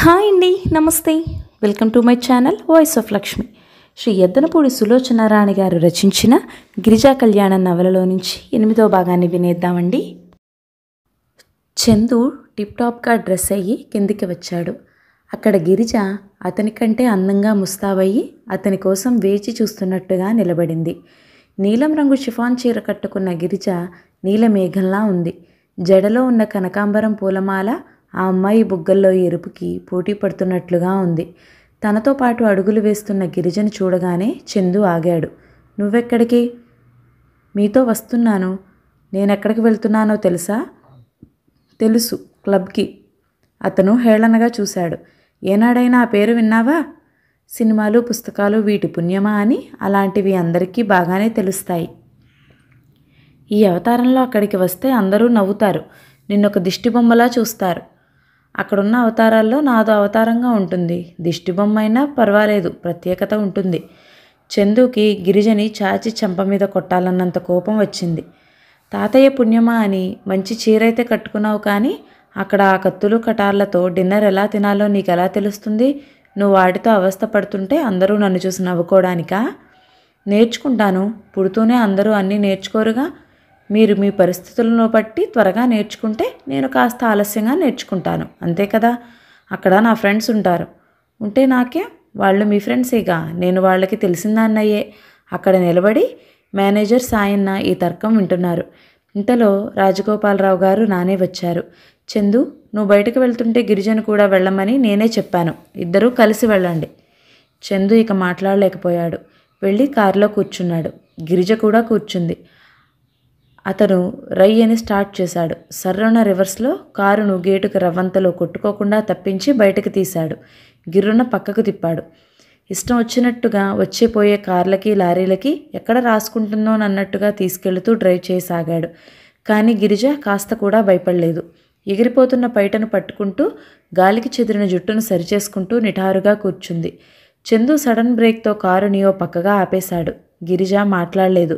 Hi అండి, నమస్తే. Welcome to my channel voice of Lakshmi. Shri Yeddanapudi Sulochanarani garu రచించిన గిరిజా కళ్యాణం నవలలో నుంచి 8వ భాగాన్ని వినేద్దామండి. చందు టిప్ టాప్గా డ్రెస్ అయ్యి కిందికి వచ్చాడు. అక్కడ గిరిజ అతని కంటే అందంగా ముస్తాబయ్యి అతని కోసం వేచి చూస్తున్నట్టుగా నిలబడింది. నీలం రంగు షిఫాన్ చీర కట్టుకున్న గిరిజ నీలమేఘంలా ఉంది. జడలో ఉన్న కనకాంబరం పూలమాల ఆ అమ్మాయి బుగ్గల్లో ఎరుపుకి పోటీ పడుతున్నట్లుగా ఉంది. తనతో పాటు అడుగులు వేస్తున్న గిరిజను చూడగానే చందు ఆగాడు. నువ్వెక్కడికి? మీతో వస్తున్నాను. నేనెక్కడికి వెళ్తున్నానో తెలుసా? తెలుసు, క్లబ్కి. అతను హేళనగా చూశాడు. ఏనాడైనా ఆ పేరు విన్నావా? సినిమాలు పుస్తకాలు వీటి పుణ్యమా అని అలాంటివి అందరికీ బాగానే తెలుస్తాయి. ఈ అవతారంలో అక్కడికి వస్తే అందరూ నవ్వుతారు, నిన్నొక దిష్టిబొమ్మలా చూస్తారు. అక్కడున్న అవతారాల్లో నాదో అవతారంగా ఉంటుంది. దిష్టిబొమ్మ అయినా పర్వాలేదు, ప్రత్యేకత ఉంటుంది. చందుకి గిరిజని చాచి చెంప మీద కొట్టాలన్నంత కోపం వచ్చింది. తాతయ్య పుణ్యమా అని మంచి చీరైతే కట్టుకున్నావు, కానీ అక్కడ ఆ కత్తులు కటార్లతో డిన్నర్ ఎలా తినాలో నీకెలా తెలుస్తుంది? నువ్వు వాటితో అవస్థ పడుతుంటే అందరూ నన్ను చూసి నవ్వుకోవడానికా? నేర్చుకుంటాను. పుడుతూనే అందరూ అన్నీ నేర్చుకోరుగా. మీరు మీ పరిస్థితులను బట్టి త్వరగా నేర్చుకుంటే నేను కాస్త ఆలస్యంగా నేర్చుకుంటాను, అంతే కదా. అక్కడ నా ఫ్రెండ్స్ ఉంటారు. ఉంటే నాకే, వాళ్ళు మీ ఫ్రెండ్సేగా. నేను వాళ్ళకి తెలిసిందాన్నయ్యే. అక్కడ నిలబడి మేనేజర్ సాయన్న ఈ తర్కం వింటున్నారు. ఇంతలో రాజగోపాలరావు గారు నానే వచ్చారు. చందు, నువ్వు బయటకు వెళ్తుంటే గిరిజను కూడా వెళ్ళమని నేనే చెప్పాను. ఇద్దరూ కలిసి వెళ్ళండి. చందు ఇక మాట్లాడలేకపోయాడు. వెళ్ళి కారులో కూర్చున్నాడు. గిరిజ కూడా కూర్చుంది. అతను రై అని స్టార్ట్ చేశాడు. సర్రున రివర్స్లో కారును గేటుకు రవ్వంతలో కొట్టుకోకుండా తప్పించి బయటకు తీశాడు. గిర్రున పక్కకు తిప్పాడు. ఇష్టం వచ్చినట్టుగా వచ్చేపోయే కార్లకి లారీలకి ఎక్కడ రాసుకుంటుందోనన్నట్టుగా తీసుకెళ్తూ డ్రైవ్ చేయసాగాడు. కానీ గిరిజ కాస్త కూడా భయపడలేదు. ఎగిరిపోతున్న పైటను పట్టుకుంటూ గాలికి చెదిరిన జుట్టును సరిచేసుకుంటూ నిటారుగా కూర్చుంది. చందు సడన్ బ్రేక్తో కారుని ఓ పక్కగా ఆపేశాడు. గిరిజ మాట్లాడలేదు.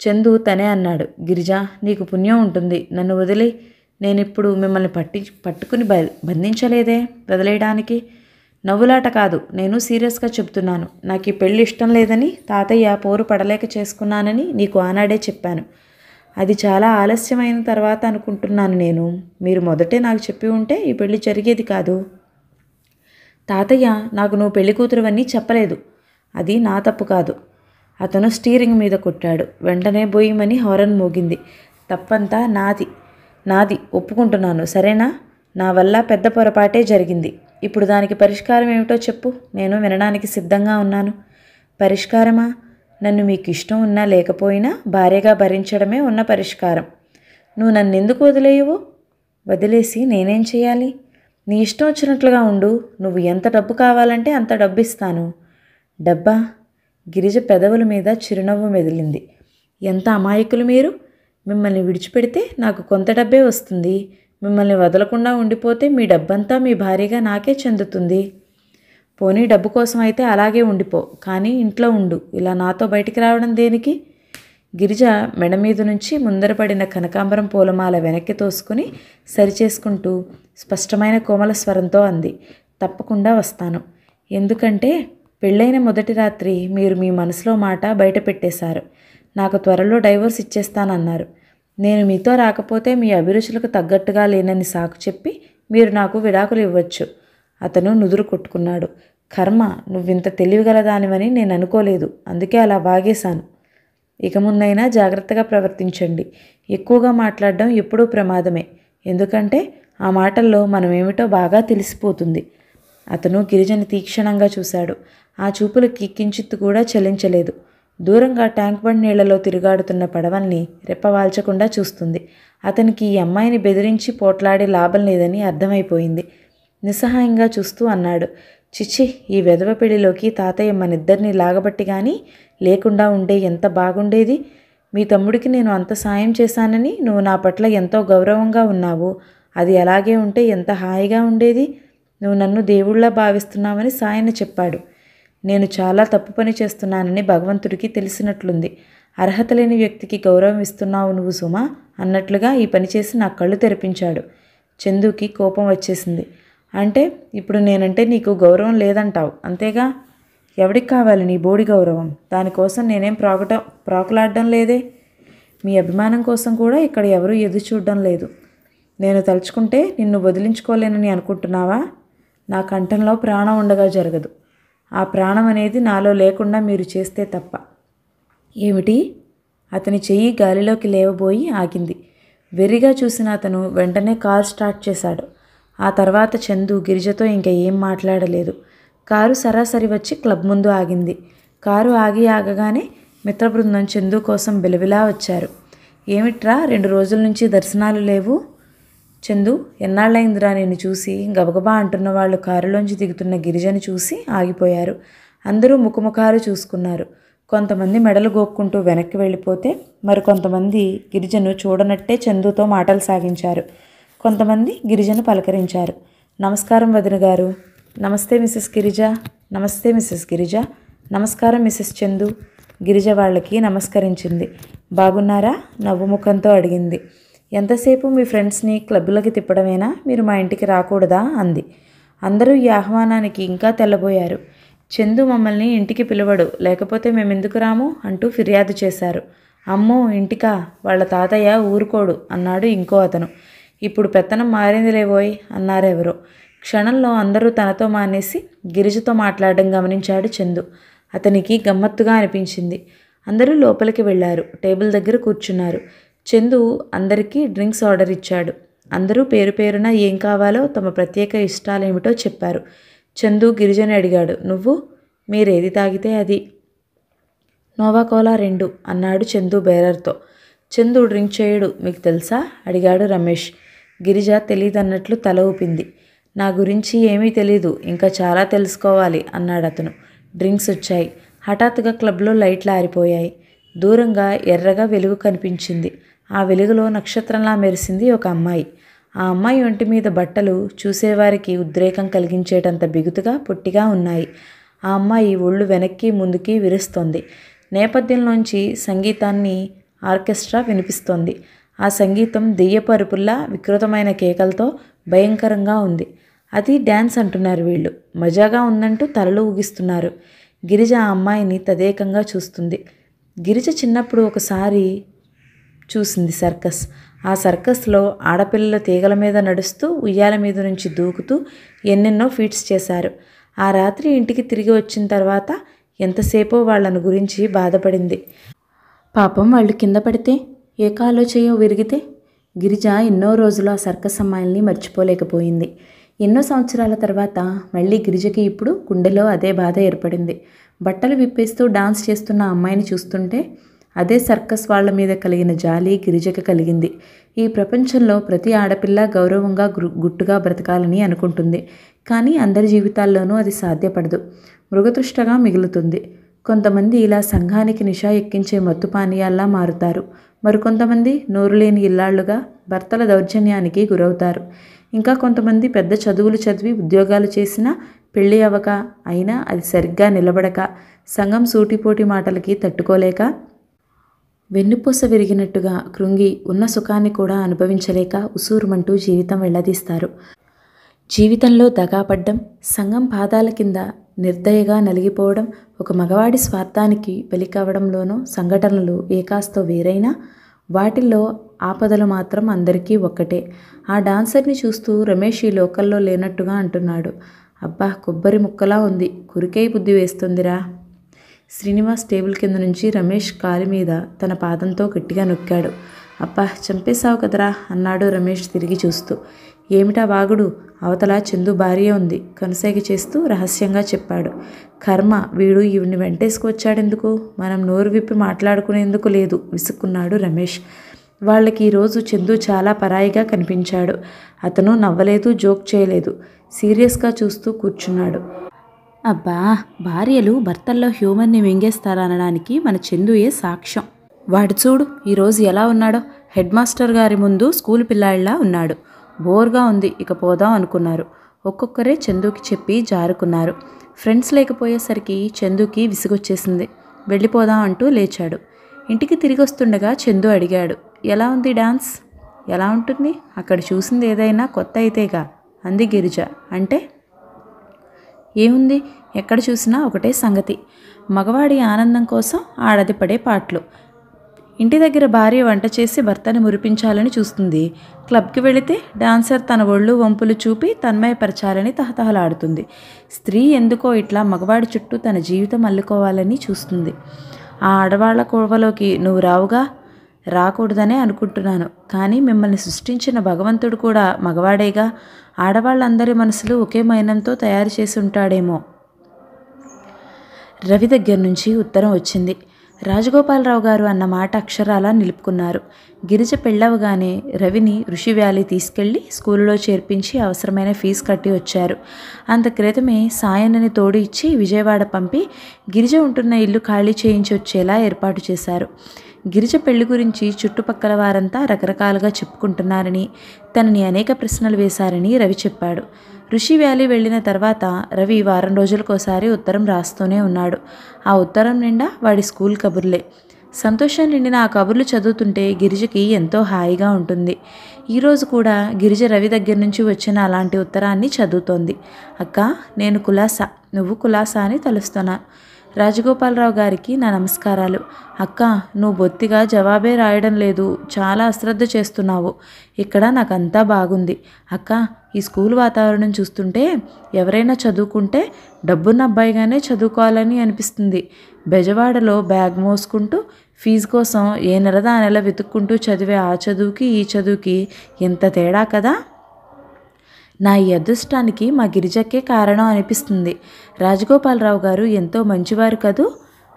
చందు తనే అన్నాడు. గిరిజ, నీకు పుణ్యం ఉంటుంది. నన్ను వదిలి. నేనిప్పుడు మిమ్మల్ని పట్టుకుని బంధించలేదే వదిలేయడానికి. నవ్వులాట కాదు, నేను సీరియస్గా చెప్తున్నాను. నాకు ఈ పెళ్ళి ఇష్టం లేదని, తాతయ్య పోరు పడలేక చేసుకున్నానని నీకు ఆనాడే చెప్పాను. అది చాలా ఆలస్యమైన తర్వాత అనుకుంటున్నాను నేను. మీరు మొదటే నాకు చెప్పి ఉంటే ఈ పెళ్ళి జరిగేది కాదు. తాతయ్య నాకు నువ్వు పెళ్లి కూతురువన్నీ చెప్పలేదు. అది నా తప్పు కాదు. అతను స్టీరింగ్ మీద కొట్టాడు. వెంటనే బోయిమని హారన్ మోగింది. తప్పంతా నాది ఒప్పుకుంటున్నాను, సరేనా? నా వల్ల పెద్ద పొరపాటే జరిగింది. ఇప్పుడు దానికి పరిష్కారం ఏమిటో చెప్పు, నేను వినడానికి సిద్ధంగా ఉన్నాను. పరిష్కారమా? నన్ను మీకు ఇష్టం ఉన్నా లేకపోయినా భార్యగా భరించడమే ఉన్న పరిష్కారం. నువ్వు నన్నెందుకు వదిలేయవు? వదిలేసి నేనేం చేయాలి? నీ ఇష్టం వచ్చినట్లుగా ఉండు. నువ్వు ఎంత డబ్బు కావాలంటే అంత డబ్బు ఇస్తాను. డబ్బా? గిరిజ పెదవుల మీద చిరునవ్వు మెదిలింది. ఎంత అమాయకులు మీరు! మిమ్మల్ని విడిచిపెడితే నాకు కొంత డబ్బే వస్తుంది. మిమ్మల్ని వదలకుండా ఉండిపోతే మీ డబ్బంతా మీ భార్యగా నాకే చెందుతుంది. పోనీ డబ్బు కోసం అయితే అలాగే ఉండిపో, కానీ ఇంట్లో ఉండు. ఇలా నాతో బయటికి రావడం దేనికి? గిరిజ మెడ మీద నుంచి ముందరపడిన కనకాంబరం పూలమాల వెనక్కి తోసుకుని సరిచేసుకుంటూ స్పష్టమైన కోమల స్వరంతో అంది. తప్పకుండా వస్తాను. ఎందుకంటే పెళ్ళైన మొదటి రాత్రి మీరు మీ మనసులో మాట బయట పెట్టేశారు. నాకు త్వరలో డైవోర్స్ ఇచ్చేస్తానన్నారు. నేను మీతో రాకపోతే మీ అభిరుచులకు తగ్గట్టుగా లేనని సాకు చెప్పి మీరు నాకు విడాకులు ఇవ్వచ్చు. అతను నుదురు కొట్టుకున్నాడు. కర్మ, నువ్వింత తెలివిగలదానివని నేను అనుకోలేదు. అందుకే అలా వాగేశాను. ఇక ముందైనా జాగ్రత్తగా ప్రవర్తించండి. ఎక్కువగా మాట్లాడడం ఎప్పుడూ ప్రమాదమే. ఎందుకంటే ఆ మాటల్లో మనమేమిటో బాగా తెలిసిపోతుంది. అతను గిరిజని తీక్షణంగా చూశాడు. ఆ చూపులకి కించిత్తు కూడా చలించలేదు. దూరంగా ట్యాంక్ బండ్ నీళ్లలో తిరుగాడుతున్న పడవల్ని రెప్పవాల్చకుండా చూస్తుంది. అతనికి ఈ అమ్మాయిని బెదిరించి పోట్లాడే లాభం లేదని అర్థమైపోయింది. నిస్సహాయంగా చూస్తూ అన్నాడు. చిచ్చి, ఈ వెధవ పెళ్లిలోకి తాతయ్య మనిద్దరినీ లాగబట్టి కానీ లేకుండా ఉండే ఎంత బాగుండేది. మీ తమ్ముడికి నేను అంత సాయం చేశానని నువ్వు నా పట్ల ఎంతో గౌరవంగా ఉన్నావు. అది అలాగే ఉంటే ఎంత హాయిగా ఉండేది. నువ్వు నన్ను దేవుళ్లా భావిస్తున్నావని సాయన్న చెప్పాడు. నేను చాలా తప్పు పని చేస్తున్నానని భగవంతుడికి తెలిసినట్లుంది. అర్హత లేని వ్యక్తికి గౌరవం ఇస్తున్నావు నువ్వు సుమా అన్నట్లుగా ఈ పని చేసి నా కళ్ళు తెరిపించాడు. చందుకి కోపం వచ్చేసింది. అంటే ఇప్పుడు నేనంటే నీకు గౌరవం లేదంటావు అంతేగా? ఎవడికి కావాలి నీ బోడి గౌరవం? దానికోసం నేనేం ప్రాకులాడడం లేదే. మీ అభిమానం కోసం కూడా ఇక్కడ ఎవరూ ఎదురు చూడడం లేదు. నేను తలుచుకుంటే నిన్ను వదిలించుకోలేనని అనుకుంటున్నావా? నా కంఠంలో ప్రాణం ఉండగా జరగదు. ఆ ప్రాణం అనేది నాలో లేకుండా మీరు చేస్తే తప్ప. ఏమిటి? అతని చెయ్యి గాలిలోకి లేవబోయి ఆగింది. వెర్రిగా చూసిన అతను వెంటనే కారు స్టార్ట్ చేశాడు. ఆ తర్వాత చందు గిరిజతో ఇంకా ఏం మాట్లాడలేదు. కారు సరాసరి వచ్చి క్లబ్ ముందు ఆగింది. కారు ఆగగానే మిత్రబృందం చందు కోసం బిలబిలా వచ్చారు. ఏమిట్రా 2 రోజుల నుంచి దర్శనాలు లేవు? చందు, ఎన్నాళ్ళైందిరా నిన్ను చూసి? గబగబా అంటున్న వాళ్ళు కారులోంచి దిగుతున్న గిరిజను చూసి ఆగిపోయారు. అందరూ ముఖముఖాలు చూసుకున్నారు. కొంతమంది మెడలు గోక్కుంటూ వెనక్కి వెళ్ళిపోతే మరికొంతమంది గిరిజను చూడనట్టే చందుతో మాటలు సాగించారు. కొంతమంది గిరిజను పలకరించారు. నమస్కారం వదిన గారు. నమస్తే మిసెస్ గిరిజ. నమస్తే మిసెస్ గిరిజ. నమస్కారం మిసెస్ చందు. గిరిజ వాళ్ళకి నమస్కరించింది. బాగున్నారా? నవ్వు ముఖంతో అడిగింది. ఎంతసేపు మీ ఫ్రెండ్స్ని క్లబ్లకి తిప్పడమేనా? మీరు మా ఇంటికి రాకూడదా? అంది. అందరూ ఈ ఆహ్వానానికి ఇంకా తెల్లబోయారు. చందు మమ్మల్ని ఇంటికి పిలవడు, లేకపోతే మేమెందుకు రాము అంటూ ఫిర్యాదు చేశారు. అమ్మో ఇంటికా? వాళ్ళ తాతయ్య ఊరుకోడు అన్నాడు ఇంకో అతను. ఇప్పుడు పెత్తనం మారిందిలేవోయ్ అన్నారెవరో. క్షణంలో అందరూ తనతో మానేసి గిరిజతో మాట్లాడడం గమనించాడు చందు. అతనికి గమ్మత్తుగా అనిపించింది. అందరూ లోపలికి వెళ్ళారు. టేబుల్ దగ్గర కూర్చున్నారు. చందు అందరికీ డ్రింక్స్ ఆర్డర్ ఇచ్చాడు. అందరూ పేరు పేరున ఏం కావాలో తమ ప్రత్యేక ఇష్టాలేమిటో చెప్పారు. చందు గిరిజని అడిగాడు. నువ్వు? మీరేది తాగితే అది. నోవా కోలా 2 అన్నాడు చందు బేరర్తో. చందు డ్రింక్ చేయడు, మీకు తెలుసా? అడిగాడు రమేష్. గిరిజ తెలీదన్నట్లు తల ఊపింది. నా గురించి ఏమీ తెలీదు, ఇంకా చాలా తెలుసుకోవాలి అన్నాడు అతను. డ్రింక్స్ వచ్చాయి. హఠాత్తుగా క్లబ్లో లైట్లు ఆరిపోయాయి. దూరంగా ఎర్రగా వెలుగు కనిపించింది. ఆ వెలుగులో నక్షత్రంలా మెరిసింది ఒక అమ్మాయి. ఆ అమ్మాయి ఒంటి మీద బట్టలు చూసేవారికి ఉద్రేకం కలిగించేటంత బిగుతుగా పొట్టిగా ఉన్నాయి. ఆ అమ్మాయి ఒళ్ళు వెనక్కి ముందుకి విరుస్తోంది. నేపథ్యంలోంచి సంగీతాన్ని ఆర్కెస్ట్రా వినిపిస్తోంది. ఆ సంగీతం దెయ్యపు అరుపుల్లా వికృతమైన కేకలతో భయంకరంగా ఉంది. అది డ్యాన్స్ అంటున్నారు వీళ్ళు. మజాగా ఉందంటూ తలలు ఊగిస్తున్నారు. గిరిజ ఆ అమ్మాయిని తదేకంగా చూస్తుంది. గిరిజ చిన్నప్పుడు ఒకసారి చూసింది సర్కస్. ఆ సర్కస్లో ఆడపిల్లలు తీగల మీద నడుస్తూ ఉయ్యాల మీద నుంచి దూకుతూ ఎన్నెన్నో ఫీట్స్ చేశారు. ఆ రాత్రి ఇంటికి తిరిగి వచ్చిన తర్వాత ఎంతసేపో వాళ్ళను గురించి బాధపడింది. పాపం వాళ్ళు కింద పడితే, ఏ కాలో చేయో విరిగితే. గిరిజ ఎన్నో రోజులు ఆ సర్కస్ అమ్మాయిల్ని మర్చిపోలేకపోయింది. ఎన్నో సంవత్సరాల తర్వాత మళ్ళీ గిరిజకి ఇప్పుడు గుండెలో అదే బాధ ఏర్పడింది. బట్టలు విప్పేస్తూ డాన్స్ చేస్తున్న అమ్మాయిని చూస్తుంటే అదే సర్కస్ వాళ్ళ మీద కలిగిన జాలి గిరిజకి కలిగింది. ఈ ప్రపంచంలో ప్రతి ఆడపిల్ల గౌరవంగా గుట్టుగా బ్రతకాలని అనుకుంటుంది. కానీ అందరి జీవితాల్లోనూ అది సాధ్యపడదు. మృగతృష్టగా మిగులుతుంది. కొంతమంది ఇలా సంఘానికి నిషా ఎక్కించే మత్తు పానీయాల్లా మారుతారు. మరికొంతమంది నోరులేని ఇల్లాళ్లుగా భర్తల దౌర్జన్యానికి గురవుతారు. ఇంకా కొంతమంది పెద్ద చదువులు చదివి ఉద్యోగాలు చేసినా పెళ్ళి అవ్వక, అయినా అది సరిగ్గా నిలబడక, సంఘం సూటిపోటి మాటలకి తట్టుకోలేక, వెన్నుపూస విరిగినట్టుగా కృంగి ఉన్న సుఖాన్ని కూడా అనుభవించలేక ఉసూరుమంటూ జీవితం వెళ్లదీస్తారు. జీవితంలో దగాపడ్డం, సంఘం పాదాల కింద నిర్దయగా నలిగిపోవడం, ఒక మగవాడి స్వార్థానికి బలి కావడంలోనూ సంఘటనలు ఏకాస్తో వేరైనా వాటిల్లో ఆపదలు మాత్రం అందరికీ ఒక్కటే. ఆ డాన్సర్ని చూస్తూ రమేష్ ఈ లోకల్లో లేనట్టుగా అంటున్నాడు. అబ్బా, కొబ్బరి ముక్కలా ఉంది, కురికై బుద్ధి వేస్తుందిరా. శ్రీనివాస్ టేబుల్ కింద నుంచి రమేష్ కాలి మీద తన పాదంతో గట్టిగా నొక్కాడు. అబ్బా, చంపేశావు కదరా అన్నాడు రమేష్ తిరిగి చూస్తూ. ఏమిటా వాగుడు? అవతల చందు భార్య ఉంది కనుసైగ చేస్తూ రహస్యంగా చెప్పాడు. కర్మ, వీడు ఈవిని వెంటేసుకొచ్చాడెందుకు? మనం నోరు విప్పి మాట్లాడుకునేందుకు లేదు విసుక్కున్నాడు రమేష్. వాళ్ళకి ఈరోజు చందు చాలా పరాయిగా కనిపించాడు. అతను నవ్వలేదు, జోక్ చేయలేదు. సీరియస్గా చూస్తూ కూర్చున్నాడు. అబ్బా, భార్యలు భర్తల్లో హ్యూమర్ని మింగేస్తారనడానికి మన చందుయే సాక్ష్యం. వాడు చూడు ఈరోజు ఎలా ఉన్నాడో. హెడ్ మాస్టర్ గారి ముందు స్కూల్ పిల్లాడిలా ఉన్నాడు. బోర్గా ఉంది, ఇక పోదాం అనుకున్నారు. ఒక్కొక్కరే చందుకి చెప్పి జారుకున్నారు. ఫ్రెండ్స్ లేకపోయేసరికి చందుకి విసుగొచ్చేసింది. వెళ్ళిపోదాం అంటూ లేచాడు. ఇంటికి తిరిగి వస్తుండగా చందు అడిగాడు, ఎలా ఉంది డాన్స్? ఎలా ఉంటుంది? అక్కడ చూసింది ఏదైనా కొత్త అయితేగా అంది గిరిజ. అంటే ఏముంది, ఎక్కడ చూసినా ఒకటే సంగతి. మగవాడి ఆనందం కోసం ఆడది పడే పాట్లు. ఇంటి దగ్గర భార్య వంట చేసి భర్తని మురిపించాలని చూస్తుంది. క్లబ్కి వెళితే డాన్సర్ తన ఒళ్ళు వంపులు చూపి తన్మయపరచాలని తహతహలాడుతుంది. స్త్రీ ఎందుకో ఇట్లా మగవాడి చుట్టూ తన జీవితం అల్లుకోవాలని చూస్తుంది. ఆ ఆడవాళ్ల కోవలోకి నువ్వు రావుగా. రాకూడదనే అనుకుంటున్నాను. కానీ మిమ్మల్ని సృష్టించిన భగవంతుడు కూడా మగవాడేగా. ఆడవాళ్ళందరి మనసులు ఒకే మైనంతో తయారు చేసి ఉంటాడేమో. రవి దగ్గర నుంచి ఉత్తరం వచ్చింది. రాజగోపాలరావు గారు అన్న మాట అక్షరాలా నిలుపుకున్నారు. గిరిజ పెళ్ళవగానే రవిని ఋషి వ్యాలీ తీసుకెళ్లి స్కూలులో చేర్పించి అవసరమైన ఫీజు కట్టి వచ్చారు. అంత క్రితమే సాయన్నని తోడు ఇచ్చి విజయవాడ పంపి గిరిజ ఉంటున్న ఇల్లు ఖాళీ చేయించి వచ్చేలా ఏర్పాటు చేశారు. గిరిజ పెళ్లి గురించి చుట్టుపక్కల వారంతా రకరకాలుగా చెప్పుకుంటున్నారని, తనని అనేక ప్రశ్నలు వేశారని రవి చెప్పాడు. ఋషి వ్యాలీ వెళ్ళిన తర్వాత రవి వారం రోజులకోసారి ఉత్తరం రాస్తూనే ఉన్నాడు. ఆ ఉత్తరం నిండా వాడి స్కూల్ కబుర్లే. సంతోషం నిండిన ఆ కబుర్లు చదువుతుంటే గిరిజకి ఎంతో హాయిగా ఉంటుంది. ఈరోజు కూడా గిరిజ రవి దగ్గర నుంచి వచ్చిన అలాంటి ఉత్తరాన్ని చదువుతోంది. అక్క, నేను కులాసా, నువ్వు కులాసా అని తలుస్తున్నా. రాజగోపాలరావు గారికి నా నమస్కారాలు. అక్క, నువ్వు బొత్తిగా జవాబే రాయడం లేదు, చాలా అశ్రద్ధ చేస్తున్నావు. ఇక్కడ నాకంతా బాగుంది. అక్క, ఈ స్కూల్ వాతావరణం చూస్తుంటే ఎవరైనా చదువుకుంటే డబ్బున్న అబ్బాయిగానే చదువుకోవాలని అనిపిస్తుంది. బెజవాడలో బ్యాగ్ మోసుకుంటూ ఫీజు కోసం ఏ నెలదా నెల వెతుక్కుంటూ చదివే ఆ చదువుకి ఈ చదువుకి ఎంత తేడా కదా. నా ఈ అదృష్టానికి మా గిరిజక్కే కారణం అనిపిస్తుంది. రాజగోపాలరావు గారు ఎంతో మంచివారు కదూ.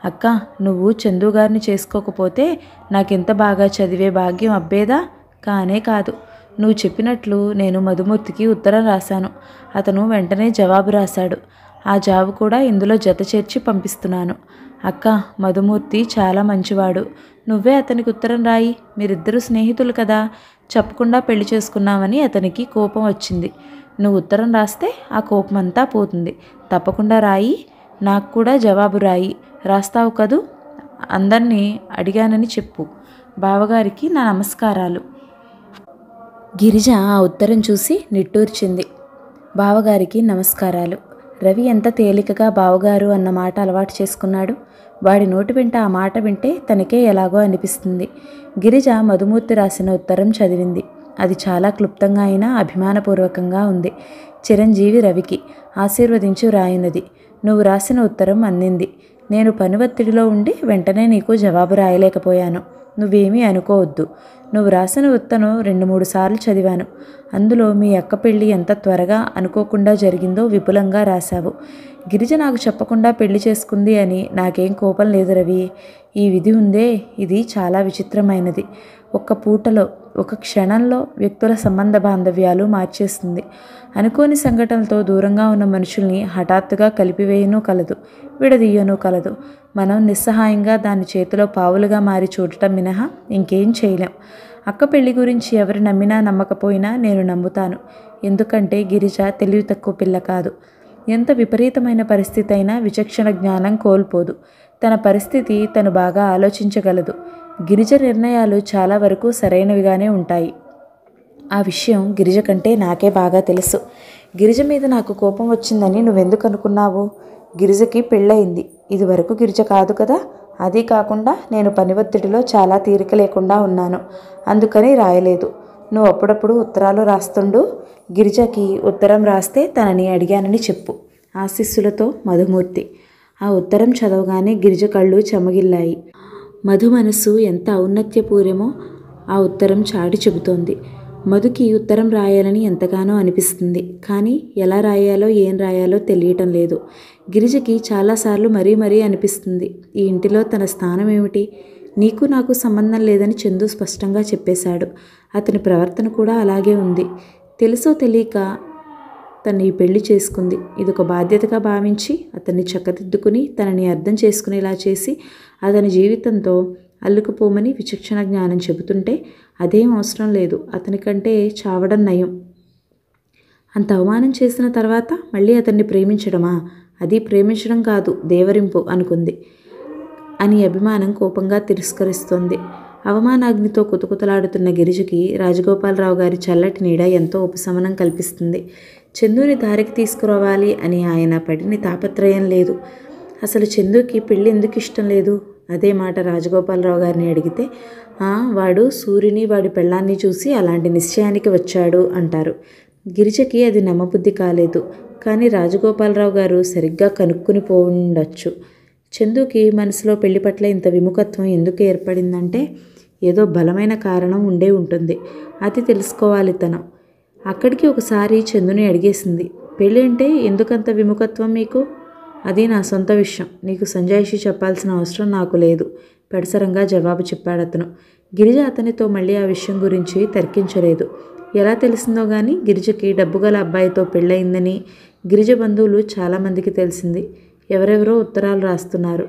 అక్క, నువ్వు చందు గారిని చేసుకోకపోతే నాకెంత బాగా చదివే భాగ్యం అబ్బేదా. కానే కాదు. నువ్వు చెప్పినట్లు నేను మధుమూర్తికి ఉత్తరం రాశాను. అతను వెంటనే జవాబు రాశాడు. ఆ జాబు కూడా ఇందులో జత చేర్చి పంపిస్తున్నాను. అక్క, మధుమూర్తి చాలా మంచివాడు. నువ్వే అతనికి ఉత్తరం రాయి. మీరిద్దరూ స్నేహితులు కదా. చెప్పకుండా పెళ్లి చేసుకున్నామని అతనికి కోపం వచ్చింది. నువ్వు ఉత్తరం రాస్తే ఆ కోపమంతా పోతుంది. తప్పకుండా రాయి. నాకు కూడా జవాబు రాయి. రాస్తావు కదూ. అందరినీ అడిగానని చెప్పు. బావగారికి నా నమస్కారాలు. గిరిజ ఆ ఉత్తరం చూసి నిట్టూర్చింది. బావగారికి నమస్కారాలు. రవి ఎంత తేలికగా బావగారు అన్న మాట అలవాటు చేసుకున్నాడు. వాడి నోటి వెంట ఆ మాట వింటే తనకే ఎలాగో అనిపిస్తుంది. గిరిజ మధుమూర్తి రాసిన ఉత్తరం చదివింది. అది చాలా క్లుప్తంగా అయినా అభిమానపూర్వకంగా ఉంది. చిరంజీవి రవికి ఆశీర్వదించు రాయినది. నువ్వు రాసిన ఉత్తరం అందింది. నేను పని ఒత్తిడిలో ఉండి వెంటనే నీకు జవాబు రాయలేకపోయాను. నువ్వేమీ అనుకోవద్దు. నువ్వు రాసిన ఉత్తరం 2-3 సార్లు చదివాను. అందులో మీ అక్క పెళ్ళి ఎంత త్వరగా అనుకోకుండా జరిగిందో విపులంగా రాశావు. గిరిజ నాకు చెప్పకుండా పెళ్లి చేసుకుంది అని నాకేం కోపం లేదు రవి. ఈ విధి ఉందే, ఇది చాలా విచిత్రమైనది. ఒక్క పూటలో, ఒక క్షణంలో వ్యక్తుల సంబంధ బాంధవ్యాలు మార్చేస్తుంది. అనుకోని సంఘటనలతో దూరంగా ఉన్న మనుషుల్ని హఠాత్తుగా కలిపివేయనూ కలదు, విడదీయనూ కలదు. మనం నిస్సహాయంగా దాని చేతిలో పావులుగా మారి చూడటం మినహా ఇంకేం చేయలేం. అక్క పెళ్లి గురించి ఎవరు నమ్మినా నమ్మకపోయినా నేను నమ్ముతాను. ఎందుకంటే గిరిజ తెలివి తక్కువ పిల్ల కాదు. ఎంత విపరీతమైన పరిస్థితి అయినా విచక్షణ జ్ఞానం కోల్పోదు. తన పరిస్థితి తను బాగా ఆలోచించగలదు. గిరిజ నిర్ణయాలు చాలా వరకు సరైనవిగానే ఉంటాయి. ఆ విషయం గిరిజ కంటే నాకే బాగా తెలుసు. గిరిజ మీద నాకు కోపం వచ్చిందని నువ్వెందుకు అనుకున్నావు? గిరిజకి పెళ్ళయింది. ఇది వరకు గిరిజ కాదు కదా. అదీ కాకుండా నేను పని ఒత్తిడిలో చాలా తీరిక లేకుండా ఉన్నాను. అందుకని రాయలేదు. నువ్వు అప్పుడప్పుడు ఉత్తరాలు రాస్తుండు. గిరిజకి ఉత్తరం రాస్తే తనని అడిగానని చెప్పు. ఆశీస్సులతో మధుమూర్తి. ఆ ఉత్తరం చదవగానే గిరిజ కళ్ళు చెమగిల్లాయి. మధు మనసు ఎంత ఔన్నత్యపూర్యమో ఆ ఉత్తరం చాటి చెబుతోంది. మధుకి ఉత్తరం రాయాలని ఎంతగానో అనిపిస్తుంది. కానీ ఎలా రాయాలో ఏం రాయాలో తెలియటం లేదు. గిరిజకి చాలాసార్లు మరీ అనిపిస్తుంది, ఈ ఇంటిలో తన స్థానం ఏమిటి? నీకు నాకు సంబంధం లేదని చందు స్పష్టంగా చెప్పేశాడు. అతని ప్రవర్తన కూడా అలాగే ఉంది. తెలుసో తెలియక తను ఈ పెళ్లి చేసుకుంది. ఇదొక బాధ్యతగా భావించి అతన్ని చక్కదిద్దుకుని తనని అర్థం చేసుకునేలా చేసి అతని జీవితంతో అల్లుకుపోమని విచక్షణ జ్ఞానం చెబుతుంటే అదేం అవసరం లేదు, అతనికంటే చావడం నయం. అంత అవమానం చేసిన తర్వాత మళ్ళీ అతన్ని ప్రేమించడమా? అది ప్రేమించడం కాదు, దేవరింపు అనుకుంది. అని అభిమానం కోపంగా తిరస్కరిస్తోంది. అవమానాగ్నితో కుతకుతలాడుతున్న గిరిజకి రాజగోపాలరావు గారి చల్లటి నీడ ఎంతో ఉపశమనం కల్పిస్తుంది. చందుని దారికి తీసుకురావాలి అని ఆయన పడిన తాపత్రయం లేదు. అసలు చందుకి పెళ్ళి ఎందుకు ఇష్టం లేదు? అదే మాట రాజగోపాలరావు గారిని అడిగితే, వాడు సూర్యుని వాడి పెళ్ళాన్ని చూసి అలాంటి నిశ్చయానికి వచ్చాడు అంటారు. గిరిజకి అది నమ్మబుద్ధి కాలేదు. కానీ రాజగోపాలరావు గారు సరిగ్గా కనుక్కుని పోవుండొచ్చు. చందుకి మనసులో పెళ్లి పట్ల ఇంత విముఖత్వం ఎందుకు ఏర్పడిందంటే ఏదో బలమైన కారణం ఉండే ఉంటుంది. అది తెలుసుకోవాలి తను. అక్కడికి ఒకసారి చందుని అడిగేసింది, పెళ్ళి అంటే ఎందుకంత విముఖత్వం మీకు? అది నా సొంత విషయం, నీకు సంజాయిషి చెప్పాల్సిన అవసరం నాకు లేదు, పెడసరంగా జవాబు చెప్పాడతను. గిరిజ అతనితో మళ్ళీ ఆ విషయం గురించి తర్కించలేదు. ఎలా తెలిసిందో గాని గిరిజకి డబ్బుగల అబ్బాయితో పెళ్ళయిందని గిరిజ బంధువులు చాలామందికి తెలిసింది. ఎవరెవరో ఉత్తరాలు రాస్తున్నారు.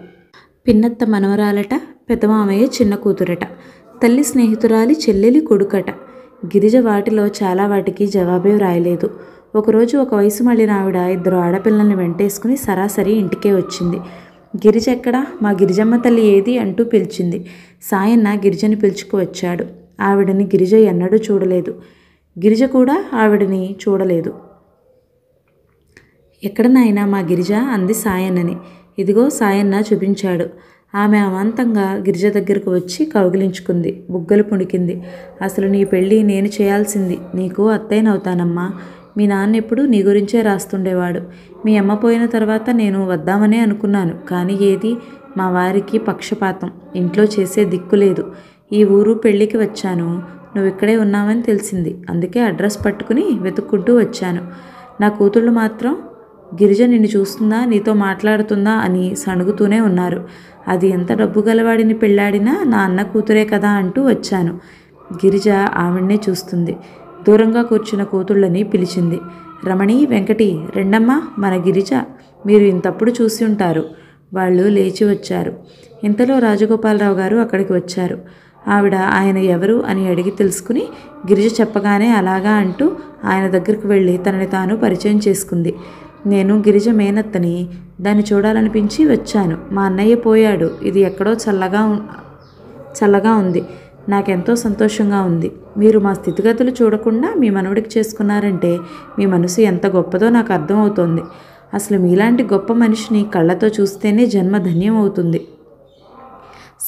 పిన్నత్త మనవరాలట, పెదమామయ్య చిన్న కూతురట, తల్లి స్నేహితురాలి చెల్లెలి కొడుకట. గిరిజ వాటిలో చాలా వాటికి జవాబే వ్రాయలేదు. ఒకరోజు ఒక వయసు మళ్ళిన ఆవిడ 2 ఆడపిల్లల్ని వెంటేసుకుని సరాసరి ఇంటికే వచ్చింది. గిరిజ ఎక్కడా, మా గిరిజమ్మ తల్లి ఏది అంటూ పిలిచింది. సాయన్న గిరిజని పిలుచుకు వచ్చాడు. ఆవిడని గిరిజ ఎన్నడూ చూడలేదు. గిరిజ కూడా ఆవిడని చూడలేదు. ఎక్కడ నాయనా మా గిరిజ అంది సాయన్నని. ఇదిగో సాయన్న చూపించాడు. ఆమె అమాంతంగా గిరిజ దగ్గరకు వచ్చి కౌగిలించుకుంది, బుగ్గలు పుణికింది. అసలు నీ పెళ్ళి నేను చేయాల్సింది, నీకు అత్తయ్యనవుతానమ్మా. మీ నాన్న ఎప్పుడు నీ గురించే రాస్తుండేవాడు. మీ అమ్మ పోయిన తర్వాత నేను వద్దామనే అనుకున్నాను. కానీ ఏది, మా వారికి పక్షపాతం, ఇంట్లో చేసే దిక్కు లేదు. ఈ ఊరు పెళ్ళికి వచ్చాను, నువ్వు ఇక్కడే ఉన్నావని తెలిసింది. అందుకే అడ్రస్ పట్టుకుని వెతుక్కుంటూ వచ్చాను. నా కూతుళ్ళు మాత్రం గిరిజ నిన్ను చూస్తుందా, నీతో మాట్లాడుతుందా అని సణుగుతూనే ఉన్నారు. అది ఎంత డబ్బు గలవాడిని పెళ్ళాడినా నా అన్న కూతురే కదా అంటూ వచ్చాను. గిరిజ ఆవిడ్నే చూస్తుంది. దూరంగా కూర్చున్న కూతుళ్ళని పిలిచింది. రమణి, వెంకటి, రెండమ్మ, మన గిరిజ, మీరు ఇంతప్పుడు చూసి ఉంటారు. వాళ్ళు లేచి వచ్చారు. ఇంతలో రాజగోపాలరావు గారు అక్కడికి వచ్చారు. ఆవిడ ఆయన ఎవరు అని అడిగి తెలుసుకుని గిరిజ చెప్పగానే అలాగా అంటూ ఆయన దగ్గరకు వెళ్ళి తనని తాను పరిచయం చేసుకుంది. నేను గిరిజ మేనత్తని, దాన్ని చూడాలనిపించి వచ్చాను. మా అన్నయ్య పోయాడు. ఇది ఎక్కడో చల్లగా ఉంది. నాకెంతో సంతోషంగా ఉంది. మీరు మా స్థితిగతులు చూడకుండా మీ మనవడికి చేసుకున్నారంటే మీ మనసు ఎంత గొప్పదో నాకు అర్థమవుతోంది. అసలు మీలాంటి గొప్ప మనిషిని కళ్ళతో చూస్తేనే జన్మ ధన్యం అవుతుంది.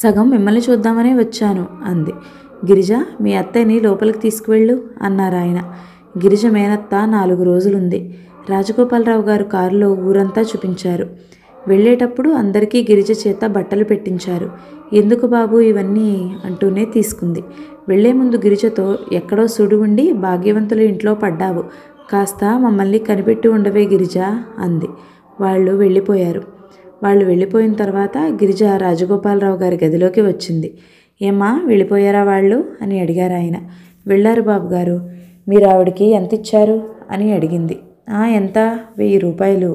సగం మిమ్మల్ని చూద్దామనే వచ్చాను అంది. గిరిజ, మీ అత్తయ్యని లోపలికి తీసుకువెళ్ళు అన్నారు ఆయన. గిరిజ మేనత్త 4 రోజులుంది. రాజగోపాలరావు గారు కారులో ఊరంతా చూపించారు. వెళ్ళేటప్పుడు అందరికీ గిరిజ చేత బట్టలు పెట్టించారు. ఎందుకు బాబు ఇవన్నీ అంటూనే తీసుకుంది. వెళ్లే ముందు గిరిజతో, ఎక్కడో సుడి ఉండి భాగ్యవంతుల ఇంట్లో పడ్డావు, కాస్త మమ్మల్ని కనిపెట్టి ఉండవే గిరిజ అంది. వాళ్ళు వెళ్ళిపోయారు. వాళ్ళు వెళ్ళిపోయిన తర్వాత గిరిజ రాజగోపాలరావు గారి గదిలోకి వచ్చింది. ఏమ్మా, వెళ్ళిపోయారా వాళ్ళు అని అడిగారు ఆయన. వెళ్ళారు బాబుగారు. మీరు ఆవిడికి ఎంత ఇచ్చారు అని అడిగింది. ఎంత? 1000 రూపాయలు.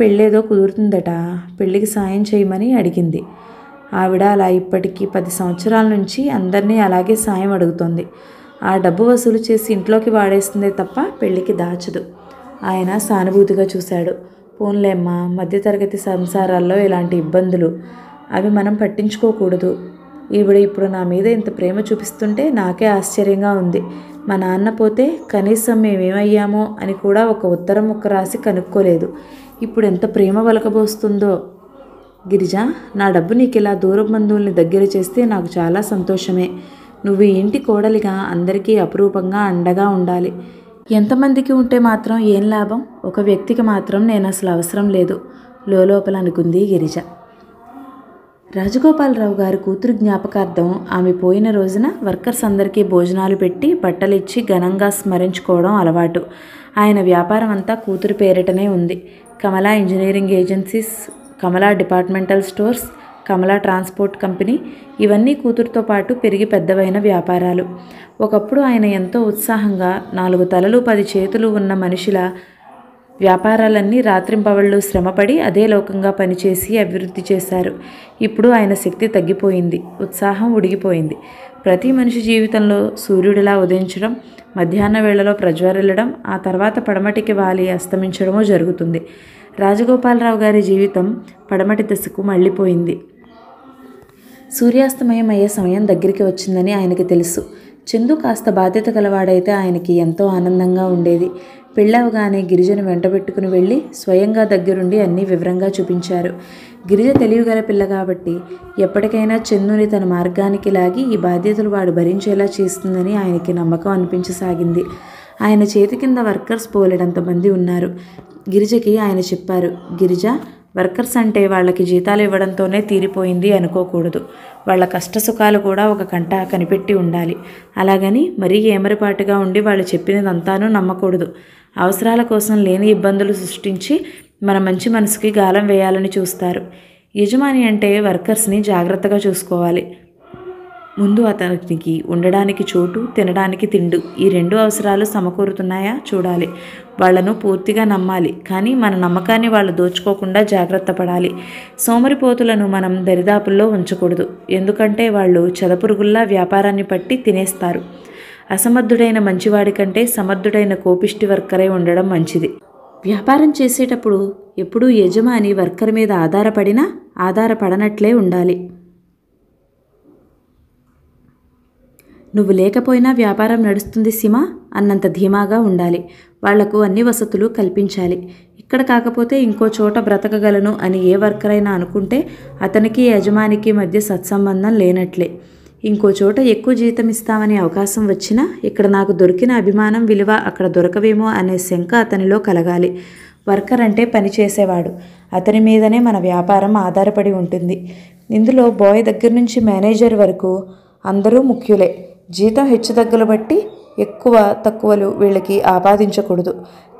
పెళ్ళేదో కుదురుతుందట, పెళ్ళికి సాయం చేయమని అడిగింది. ఆవిడ అలా ఇప్పటికీ 10 సంవత్సరాల నుంచి అందరినీ అలాగే సాయం అడుగుతోంది. ఆ డబ్బు వసూలు చేసి ఇంట్లోకి వాడేస్తుందే తప్ప పెళ్ళికి దాచదు. ఆయన సానుభూతిగా చూశాడు. పోన్లేమ్మా, మధ్యతరగతి సంసారాల్లో ఇలాంటి ఇబ్బందులు, అవి మనం పట్టించుకోకూడదు. ఈవిడ ఇప్పుడు నా మీద ఇంత ప్రేమ చూపిస్తుంటే నాకే ఆశ్చర్యంగా ఉంది. మా నాన్న పోతే కనీసం మేమేమయ్యామో అని కూడా ఒక ఉత్తరం ముక్క రాసి కనుక్కోలేదు. ఇప్పుడు ఎంత ప్రేమ వలకబోస్తుందో. గిరిజ, నా డబ్బు నీకు ఇలా దూరం బంధువుల్ని దగ్గర చేస్తే నాకు చాలా సంతోషమే. నువ్వు ఈ ఇంటి కోడలిగా అందరికీ అపురూపంగా అండగా ఉండాలి. ఎంతమందికి ఉంటే మాత్రం ఏం లాభం? ఒక వ్యక్తికి మాత్రం నేను అసలు అవసరం లేదు లోపల అనుకుంది గిరిజ. రాజగోపాలరావు గారి కూతురు జ్ఞాపకార్థం ఆమె పోయిన రోజున వర్కర్స్ అందరికీ భోజనాలు పెట్టి బట్టలిచ్చి ఘనంగా స్మరించుకోవడం అలవాటు. ఆయన వ్యాపారం అంతా కూతురు పేరిటనే ఉంది. కమలా ఇంజనీరింగ్ ఏజెన్సీస్, కమలా డిపార్ట్మెంటల్ స్టోర్స్, కమలా ట్రాన్స్పోర్ట్ కంపెనీ, ఇవన్నీ కూతురుతో పాటు పెరిగి పెద్దవైన వ్యాపారాలు. ఒకప్పుడు ఆయన ఎంతో ఉత్సాహంగా 4 తలలు 10 చేతులు ఉన్న మనిషిలా వ్యాపారాలన్నీ రాత్రింపవళ్ళు శ్రమపడి అదే లోకంగా పనిచేసి అభివృద్ధి చేశారు. ఇప్పుడు ఆయన శక్తి తగ్గిపోయింది, ఉత్సాహం ఉడిగిపోయింది. ప్రతి మనిషి జీవితంలో సూర్యుడిలా ఉదయించడం, మధ్యాహ్న వేళలో ప్రజ్వరిల్లడం, ఆ తర్వాత పడమటికి వాలి అస్తమించడమో జరుగుతుంది. రాజగోపాలరావు గారి జీవితం పడమటి దశకు మళ్ళీపోయింది. సూర్యాస్తమయం అయ్యే సమయం దగ్గరికి వచ్చిందని ఆయనకి తెలుసు. చందు కాస్త బాధ్యత గలవాడైతే ఆయనకి ఎంతో ఆనందంగా ఉండేది. పెళ్ళవగానే గిరిజను వెంటబెట్టుకుని వెళ్ళి స్వయంగా దగ్గరుండి అన్నీ వివరంగా చూపించారు. గిరిజ తెలివిగల పిల్ల కాబట్టి ఎప్పటికైనా చందుని తన మార్గానికి లాగి ఈ బాధ్యతలు వాడు భరించేలా చేస్తుందని ఆయనకి నమ్మకం అనిపించసాగింది. ఆయన చేతి కింద వర్కర్స్ పోలెడంతమంది ఉన్నారు. గిరిజకి ఆయన చెప్పారు, గిరిజ, వర్కర్స్ అంటే వాళ్ళకి జీతాలు ఇవ్వడంతోనే తీరిపోయింది అనుకోకూడదు. వాళ్ళ కష్టసుఖాలు కూడా ఒక కంట కనిపెట్టి ఉండాలి. అలాగని మరీ ఏమరిపాటుగా ఉండి వాళ్ళు చెప్పినదంతానూ నమ్మకూడదు. అవసరాల కోసం లేని ఇబ్బందులు సృష్టించి మన మంచి మనసుకి గాలం వేయాలని చూస్తారు. యజమాని అంటే వర్కర్స్ని జాగ్రత్తగా చూసుకోవాలి. ముందు అతనికి ఉండడానికి చోటు, తినడానికి తిండు, ఈ 2 అవసరాలు సమకూరుతున్నాయా చూడాలి. వాళ్లను పూర్తిగా నమ్మాలి. కానీ మన నమ్మకాన్ని వాళ్ళు దోచుకోకుండా జాగ్రత్త పడాలి. సోమరిపోతులను మనం దరిదాపుల్లో ఉంచకూడదు. ఎందుకంటే వాళ్ళు చెదపురుగుల్లా వ్యాపారాన్ని పట్టి తినేస్తారు. అసమర్థుడైన మంచివాడి కంటే సమర్థుడైన కోపిష్టి వర్కరే ఉండడం మంచిది. వ్యాపారం చేసేటప్పుడు ఎప్పుడూ యజమాని వర్కర్ మీద ఆధారపడనట్లే ఉండాలి. నువ్వు లేకపోయినా వ్యాపారం నడుస్తుంది సిమా అన్నంత ధీమాగా ఉండాలి. వాళ్లకు అన్ని వసతులు కల్పించాలి. ఇక్కడ కాకపోతే ఇంకో చోట బ్రతకగలను అని ఏ వర్కర్ అయినా అనుకుంటే అతనికి యజమానికి మధ్య సత్సంబంధం లేనట్లే. ఇంకో చోట ఎక్కువ జీతం ఇస్తామని అవకాశం వచ్చినా ఇక్కడ నాకు దొరికిన అభిమానం విలువ అక్కడ దొరకవేమో అనే శంక అతనిలో కలగాలి. వర్కర్ అంటే పని చేసేవాడు. అతని మీదనే మన వ్యాపారం ఆధారపడి ఉంటుంది. ఇందులో బాయ్ దగ్గర నుంచి మేనేజర్ వరకు అందరూ ముఖ్యులే. జీతం హెచ్చుతగ్గులు బట్టి ఎక్కువ తక్కువలు వీళ్ళకి ఆపాదించకూడదు.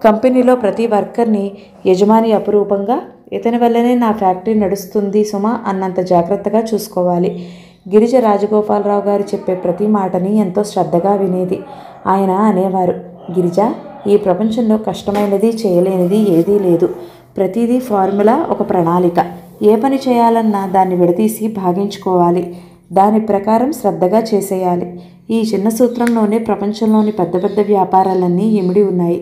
కంపెనీలో ప్రతి వర్కర్ని యజమాని అపురూపంగా ఇతని వల్లనే నా ఫ్యాక్టరీ నడుస్తుంది సుమా అన్నంత జాగ్రత్తగా చూసుకోవాలి. గిరిజ రాజగోపాలరావు గారు చెప్పే ప్రతి మాటని ఎంతో శ్రద్ధగా వినేది. ఆయన అనేవారు, గిరిజ, ఈ ప్రపంచంలో కష్టమైనది చేయలేనిది ఏదీ లేదు. ప్రతిదీ ఫార్ములా, ఒక ప్రణాళిక. ఏ పని చేయాలన్నా దాన్ని విడదీసి భాగించుకోవాలి. దాని ప్రకారం శ్రద్ధగా చేసేయాలి. ఈ చిన్న సూత్రంలోనే ప్రపంచంలోని పెద్ద పెద్ద వ్యాపారాలన్నీ ఇమిడి ఉన్నాయి.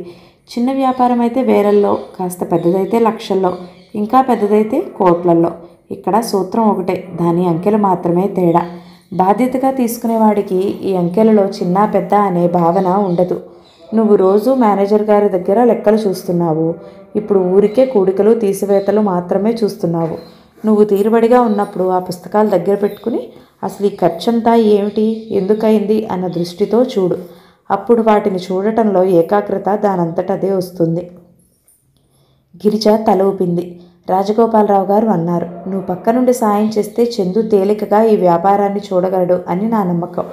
చిన్న వ్యాపారం అయితే వేలల్లో, కాస్త పెద్దదైతే లక్షల్లో, ఇంకా పెద్దదైతే కోట్లల్లో. ఇక్కడ సూత్రం ఒకటే, దాని అంకెలు మాత్రమే తేడా. బాధ్యతగా తీసుకునేవాడికి ఈ అంకెలలో చిన్న పెద్ద అనే భావన ఉండదు. నువ్వు రోజు మేనేజర్ గారి దగ్గర లెక్కలు చూస్తున్నావు. ఇప్పుడు ఊరికే కూడికలు తీసివేతలు మాత్రమే చూస్తున్నావు. నువ్వు తీరుబడిగా ఉన్నప్పుడు ఆ పుస్తకాలు దగ్గర పెట్టుకుని అసలు ఈ ఖర్చంతా ఏమిటి, ఎందుకయింది అన్న దృష్టితో చూడు. అప్పుడు వాటిని చూడటంలో ఏకాగ్రత దానంతటదే వస్తుంది. గిరిజ తల ఊపింది. రాజగోపాలరావు గారు అన్నారు, నువ్వు పక్క నుండి సాయం చేస్తే చందు తేలికగా ఈ వ్యాపారాన్ని చూడగలడు అని నా నమ్మకం.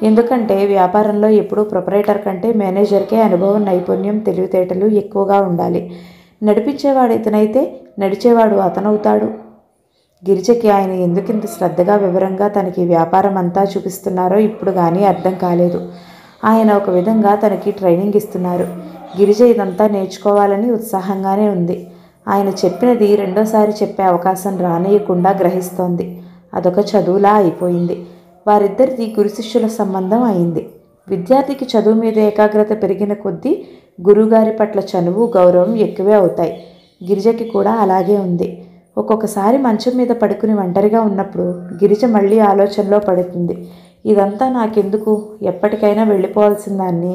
ఎందుకంటే వ్యాపారంలో ఎప్పుడూ ప్రొపరేటర్ కంటే మేనేజర్కే అనుభవం, నైపుణ్యం, తెలివితేటలు ఎక్కువగా ఉండాలి. నడిపించేవాడు ఇతనైతే నడిచేవాడు అతనవుతాడు. గిరిజకి ఆయన ఎందుకింత శ్రద్ధగా వివరంగా తనకి వ్యాపారం అంతా చూపిస్తున్నారో ఇప్పుడు కానీ అర్థం కాలేదు. ఆయన ఒక విధంగా తనకి ట్రైనింగ్ ఇస్తున్నారు. గిరిజ ఇదంతా నేర్చుకోవాలని ఉత్సాహంగానే ఉంది. ఆయన చెప్పినది రెండోసారి చెప్పే అవకాశం రానియకుండా గ్రహిస్తోంది. అదొక చదువులా అయిపోయింది. వారిద్దరిది గురు శిష్యుల సంబంధం అయింది. విద్యార్థికి చదువు మీద ఏకాగ్రత పెరిగిన కొద్దీ గురువుగారి పట్ల చనువు, గౌరవం ఎక్కువే అవుతాయి. గిరిజకి కూడా అలాగే ఉంది. ఒక్కొక్కసారి మంచం మీద పడుకుని ఒంటరిగా ఉన్నప్పుడు గిరిజ మళ్ళీ ఆలోచనలో పడుతుంది. ఇదంతా నాకెందుకు, ఎప్పటికైనా వెళ్ళిపోవాల్సిన దాన్ని,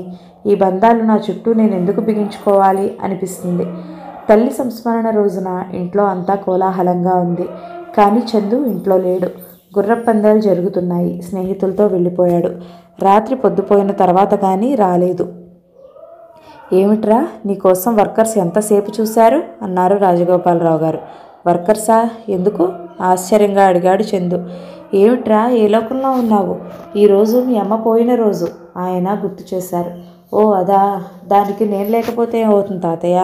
ఈ బంధాలు నా చుట్టూ నేను ఎందుకు బిగించుకోవాలి అనిపిస్తుంది. తల్లి సంస్మరణ రోజున ఇంట్లో అంతా కోలాహలంగా ఉంది. కానీ చందు ఇంట్లో లేడు. గుర్రపందాలు జరుగుతున్నాయి. స్నేహితులతో వెళ్ళిపోయాడు. రాత్రి పొద్దుపోయిన తర్వాత కానీ రాలేదు. ఏమిట్రా, నీకోసం వర్కర్స్ ఎంతసేపు చూశారు అన్నారు రాజగోపాలరావు గారు. వర్కర్సా, ఎందుకు ఆశ్చర్యంగా అడిగాడు చందు. ఏమిట్రా, ఏ లోకంలో ఉన్నావు? ఈరోజు మీ అమ్మ పోయిన రోజు ఆయన గుర్తు చేశారు. ఓ అదా, దానికి నేను లేకపోతే ఏమవుతుంది తాతయ్య?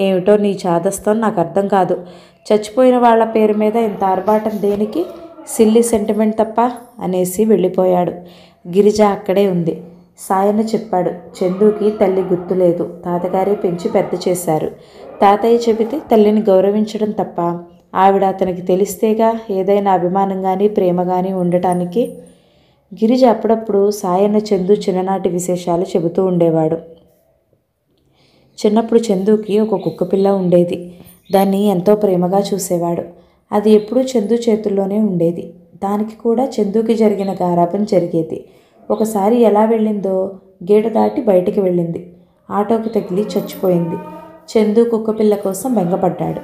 ఏమిటో నీ చాదస్తం నాకు అర్థం కాదు. చచ్చిపోయిన వాళ్ళ పేరు మీద ఇంత ఆర్భాటం దేనికి? సిల్లి సెంటిమెంట్ తప్ప అనేసి వెళ్ళిపోయాడు. గిరిజ అక్కడే ఉంది. సాయన్న చెప్పాడు, చందుకి తల్లి గుర్తులేదు. తాతగారే పెంచి పెద్ద చేశారు. తాతయ్య చెబితే తల్లిని గౌరవించడం తప్ప ఆవిడ అతనికి తెలిస్తేగా ఏదైనా అభిమానం కానీ ప్రేమ కానీ ఉండటానికి. గిరిజ అప్పుడప్పుడు సాయన్న చందు చిన్ననాటి విశేషాలు చెబుతూ ఉండేవాడు. చిన్నప్పుడు చందుకి ఒక కుక్కపిల్ల ఉండేది. దాన్ని ఎంతో ప్రేమగా చూసేవాడు. అది ఎప్పుడూ చందు చేతుల్లోనే ఉండేది. దానికి కూడా చందుకి జరిగిన గారాబం జరిగేది. ఒకసారి ఎలా వెళ్ళిందో గేటు దాటి బయటికి వెళ్ళింది. ఆటోకి తగిలి చచ్చిపోయింది. చందు కుక్కపిల్ల కోసం బెంగపడ్డాడు.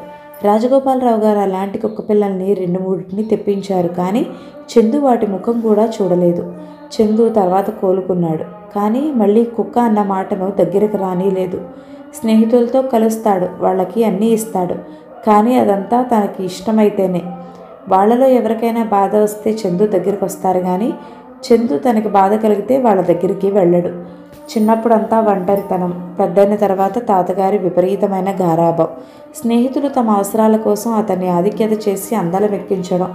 రాజగోపాలరావు గారు అలాంటి కుక్కపిల్లల్ని 2-3 తెప్పించారు, కానీ చందు వాటి ముఖం కూడా చూడలేదు. చందు తర్వాత కోలుకున్నాడు, కానీ మళ్ళీ కుక్క అన్న మాటను దగ్గరకు రానిలేదు. స్నేహితులతో కలుస్తాడు, వాళ్ళకి అన్నీ ఇస్తాడు, కానీ అదంతా తనకి ఇష్టమైతేనే. వాళ్ళలో ఎవరికైనా బాధ వస్తే చందు దగ్గరికి వస్తారు, కానీ చందు తనకి బాధ కలిగితే వాళ్ళ దగ్గరికి వెళ్ళడు. చిన్నప్పుడంతా ఒంటరితనం, పెద్దయిన తర్వాత తాతగారి విపరీతమైన గారాబం, స్నేహితులు తమ అవసరాల కోసం అతన్ని ఆధిక్యత చేసి అందలం ఎక్కించడం,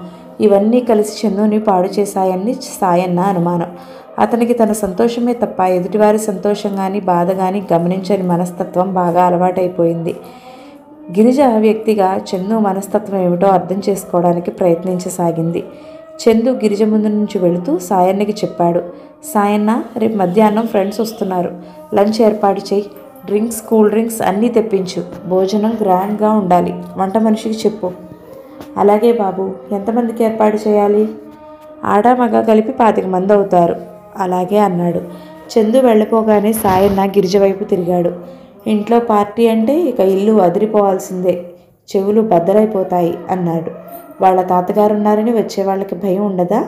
ఇవన్నీ కలిసి చందుని పాడు చేశాయని సాయన్న అనుమానం. అతనికి తన సంతోషమే తప్ప ఎదుటివారి సంతోషం కానీ బాధ కానీ గమనించని మనస్తత్వం బాగా అలవాటైపోయింది. గిరిజ వ్యక్తిగా చందు మనస్తత్వం ఏమిటో అర్థం చేసుకోవడానికి ప్రయత్నించసాగింది. చందు గిరిజ ముందు నుంచి వెళుతూ సాయన్నకి చెప్పాడు. సాయన్న, రేపు మధ్యాహ్నం ఫ్రెండ్స్ వస్తున్నారు, లంచ్ ఏర్పాటు చేయి, డ్రింక్స్, కూల్ డ్రింక్స్ అన్నీ తెప్పించు, భోజనం గ్రాండ్గా ఉండాలి, వంట మనిషికి చెప్పు. అలాగే బాబు. ఎంతమందికి ఏర్పాటు చేయాలి? ఆడ మగ కలిపి 25 మంది అవుతారు. అలాగే అన్నాడు. చందు వెళ్ళిపోగానే సాయన్న గిరిజ వైపు తిరిగాడు. ఇంట్లో పార్టీ అంటే ఇక ఇల్లు అదిరిపోవాల్సిందే, చెవులు బద్దలైపోతాయి అన్నాడు. వాళ్ళ తాతగారు ఉన్నారని వచ్చే వాళ్ళకి భయం ఉండదా?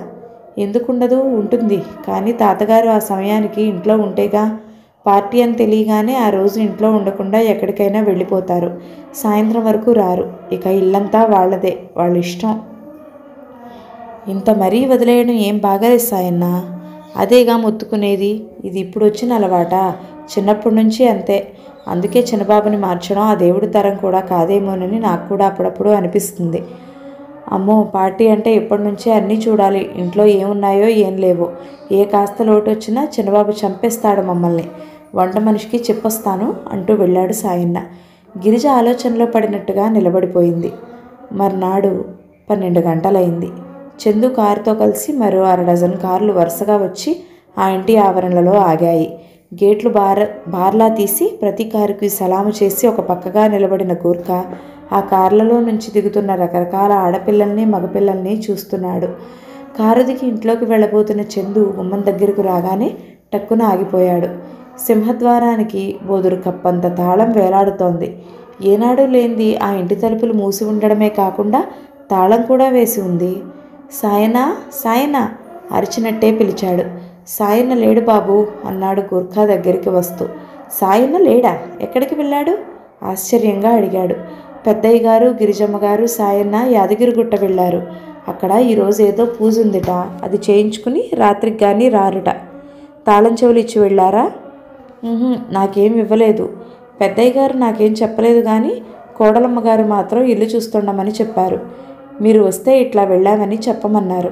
ఎందుకుండదు, ఉంటుంది, కానీ తాతగారు ఆ సమయానికి ఇంట్లో ఉంటేగా. పార్టీ అని తెలియగానే ఆ రోజు ఇంట్లో ఉండకుండా ఎక్కడికైనా వెళ్ళిపోతారు, సాయంత్రం వరకు రారు. ఇక ఇల్లంతా వాళ్ళదే, వాళ్ళ ఇష్టం. ఇంత మరీ వదిలేయడం ఏం బాగాలేదు సాయన్న. అదేగా మొత్తుకునేది. ఇది ఇప్పుడు వచ్చిన అలవాటా? చిన్నప్పటి నుంచి అంతే. అందుకే చిన్నబాబుని మార్చడం ఆ దేవుడి తరం కూడా కాదేమోనని నాకు కూడా అప్పుడప్పుడు అనిపిస్తుంది. అమ్మో, పార్టీ అంటే ఇప్పటి నుంచే అన్నీ చూడాలి, ఇంట్లో ఏమున్నాయో ఏం లేవో. ఏ కాస్త లోటు వచ్చినా చిన్నబాబు చంపేస్తాడు మమ్మల్ని. వంట మనిషికి చెప్పొస్తాను అంటూ వెళ్ళాడు సాయన్న. గిరిజ ఆలోచనలో పడినట్టుగా నిలబడిపోయింది. మర్నాడు 12 గంటలైంది. చందు కారుతో కలిసి మరో 1/2 డజన్ కార్లు వరుసగా వచ్చి ఆ ఇంటి ఆవరణలో ఆగాయి. గేట్లు బార్లా తీసి ప్రతి కారుకి సలాము చేసి ఒక పక్కగా నిలబడిన గూర్ఖా ఆ కార్లలో నుంచి దిగుతున్న రకరకాల ఆడపిల్లల్ని మగపిల్లల్ని చూస్తున్నాడు. కారు దిగి ఇంట్లోకి వెళ్ళబోతున్న చందు గుమ్మం దగ్గరకు రాగానే టక్కున ఆగిపోయాడు. సింహద్వారానికి బోదురు కప్పంత తాళం వేలాడుతోంది. ఏనాడు లేనిది ఆ ఇంటి తలుపులు మూసి ఉండడమే కాకుండా తాళం కూడా వేసి ఉంది. సాయనా, సాయనా అరిచినట్టే పిలిచాడు. సాయన్న లేడు బాబు అన్నాడు గూర్ఖా దగ్గరికి వస్తూ. సాయన్న లేడా? ఎక్కడికి వెళ్ళాడు? ఆశ్చర్యంగా అడిగాడు. పెద్దయ్య గారు, గిరిజమ్మ గారు, సాయన్న యాదగిరిగుట్ట వెళ్ళారు. అక్కడ ఈరోజు ఏదో పూజ ఉందిట, అది చేయించుకుని రాత్రికి కానీ రారుట. తాళం చెవులు ఇచ్చి వెళ్ళారా? నాకేం ఇవ్వలేదు. పెద్దయ్య గారు నాకేం చెప్పలేదు, కానీ కోడలమ్మగారు మాత్రం ఇల్లు చూస్తుండమని చెప్పారు. మీరు వస్తే ఇట్లా వెళ్ళామని చెప్పమన్నారు.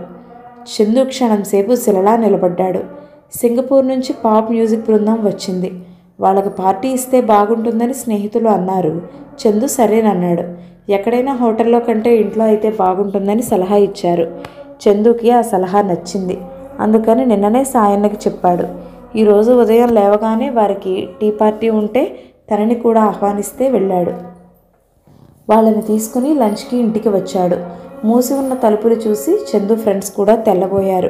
చందు క్షణం సేపు శిలలా నిలబడ్డాడు. సింగపూర్ నుంచి పాప్ మ్యూజిక్ బృందం వచ్చింది. వాళ్ళకు పార్టీ ఇస్తే బాగుంటుందని స్నేహితులు అన్నారు. చందు సరేనన్నాడు. ఎక్కడైనా హోటల్లో కంటే ఇంట్లో అయితే బాగుంటుందని సలహా ఇచ్చారు. చందుకి ఆ సలహా నచ్చింది. అందుకని నిన్ననే సాయన్నకి చెప్పాడు. ఈరోజు ఉదయం లేవగానే వారికి టీ పార్టీ ఉంటే తనని కూడా ఆహ్వానిస్తే వెళ్ళాడు. వాళ్ళని తీసుకుని లంచ్కి ఇంటికి వచ్చాడు. మూసి ఉన్న తలుపులు చూసి చందు ఫ్రెండ్స్ కూడా తెల్లబోయారు.